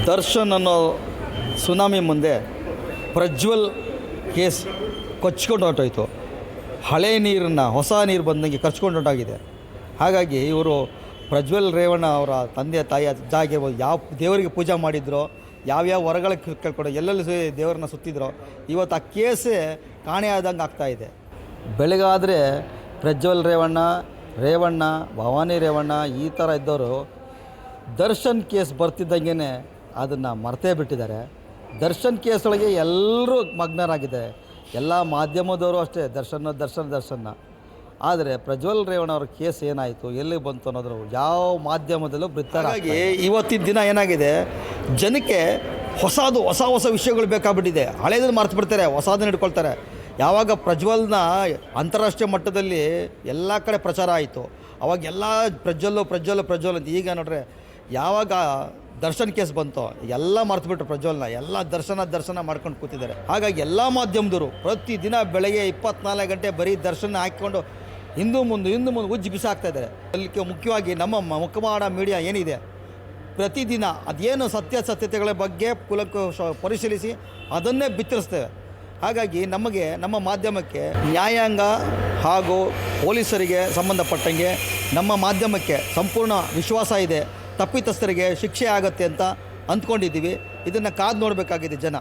ದರ್ಶನ್ ಅನ್ನೋ ಸುನಾಮಿ ಮುಂದೆ ಪ್ರಜ್ವಲ್ ಕೇಸ್ ಕೊಚ್ಕೊಂಡು ಹೊರಟೋಯ್ತು. ಹಳೆ ನೀರನ್ನು ಹೊಸ ನೀರು ಬಂದಂಗೆ ಕರ್ಚ್ಕೊಂಡು ಹೊರಟಾಗಿದೆ. ಹಾಗಾಗಿ ಇವರು ಪ್ರಜ್ವಲ್ ರೇವಣ್ಣ ಅವರ ತಂದೆ ತಾಯಿ ಅಜ್ಜ ಆಗಿರ್ಬೋದು, ಯಾವ ದೇವರಿಗೆ ಪೂಜೆ ಮಾಡಿದ್ರೋ, ಯಾವ್ಯಾವ ಹೊರಗಳ ಕೇಳ್ಕೊಂಡು ಎಲ್ಲೆಲ್ಲಿ ದೇವರನ್ನ ಸುತ್ತಿದ್ರೋ, ಇವತ್ತು ಆ ಕೇಸೇ ಕಾಣೆಯಾದಂಗೆ ಆಗ್ತಾಯಿದೆ. ಬೆಳಗಾದರೆ ಪ್ರಜ್ವಲ್ ರೇವಣ್ಣ ಭವಾನಿ ರೇವಣ್ಣ ಈ ಥರ ಇದ್ದವರು ದರ್ಶನ್ ಕೇಸ್ ಬರ್ತಿದ್ದಂಗೆ ಅದನ್ನು ಮರ್ತೇ ಬಿಟ್ಟಿದ್ದಾರೆ. ದರ್ಶನ್ ಕೇಸೊಳಗೆ ಎಲ್ಲರೂ ಮಗ್ನರಾಗಿದ್ದಾರೆ. ಎಲ್ಲ ಮಾಧ್ಯಮದವರು ಅಷ್ಟೇ ದರ್ಶನ. ಆದರೆ ಪ್ರಜ್ವಲ್ ರೇವಣ್ಣ ಅವ್ರ ಕೇಸ್ ಏನಾಯಿತು, ಎಲ್ಲಿ ಬಂತು ಅನ್ನೋದ್ರು ಯಾವ ಮಾಧ್ಯಮದಲ್ಲೂ ಬಿಡ್ತಾರೆ. ಹಾಗಾಗಿ ಇವತ್ತಿನ ದಿನ ಏನಾಗಿದೆ, ಜನಕ್ಕೆ ಹೊಸ ವಿಷಯಗಳು ಬೇಕಾಗ್ಬಿಟ್ಟಿದೆ. ಹಳೇದನ್ನು ಮರ್ತು ಬಿಡ್ತಾರೆ, ಹೊಸದನ್ನು ಹಿಡ್ಕೊಳ್ತಾರೆ. ಯಾವಾಗ ಪ್ರಜ್ವಲ್ನ ಅಂತಾರಾಷ್ಟ್ರೀಯ ಮಟ್ಟದಲ್ಲಿ ಎಲ್ಲ ಕಡೆ ಪ್ರಚಾರ ಆಯಿತು, ಅವಾಗ ಎಲ್ಲ ಪ್ರಜ್ವಲ್ ಅಂತ. ಈಗ ನೋಡ್ರೆ ಯಾವಾಗ ದರ್ಶನ್ ಕೇಸ್ ಬಂತು ಎಲ್ಲ ಮರ್ತುಬಿಟ್ರು ಪ್ರಜ್ವಲ್ನ, ಎಲ್ಲ ದರ್ಶನ ಮಾಡ್ಕೊಂಡು ಕೂತಿದ್ದಾರೆ. ಹಾಗಾಗಿ ಎಲ್ಲ ಮಾಧ್ಯಮದವರು ಪ್ರತಿದಿನ ಬೆಳಗ್ಗೆ 24 ಗಂಟೆ ಬರೀ ದರ್ಶನ ಹಾಕಿಕೊಂಡು ಹಿಂದೂ ಮುಂದೆ ಉಜ್ಜಿ ಬಿಸಾಕ್ತಾಯಿದ್ದಾರೆ. ಅದಕ್ಕೆ ಮುಖ್ಯವಾಗಿ ನಮ್ಮ ಮುಖವಾಡ ಮೀಡಿಯಾ ಏನಿದೆ, ಪ್ರತಿದಿನ ಅದೇನು ಸತ್ಯತೆಗಳ ಬಗ್ಗೆ ಪರಿಶೀಲಿಸಿ ಅದನ್ನೇ ಬಿತ್ತರಿಸ್ತೇವೆ. ಹಾಗಾಗಿ ನಮ್ಮ ಮಾಧ್ಯಮಕ್ಕೆ ನ್ಯಾಯಾಂಗ ಹಾಗೂ ಪೊಲೀಸರಿಗೆ ಸಂಬಂಧಪಟ್ಟಂಗೆ ನಮ್ಮ ಮಾಧ್ಯಮಕ್ಕೆ ಸಂಪೂರ್ಣ ವಿಶ್ವಾಸ ಇದೆ. ತಪ್ಪಿತಸ್ಥರಿಗೆ ಶಿಕ್ಷೆ ಆಗುತ್ತೆ ಅಂತ ಅಂದ್ಕೊಂಡಿದ್ದೀವಿ. ಇದನ್ನು ಕಾದು ನೋಡಬೇಕಾಗಿದೆ ಜನ.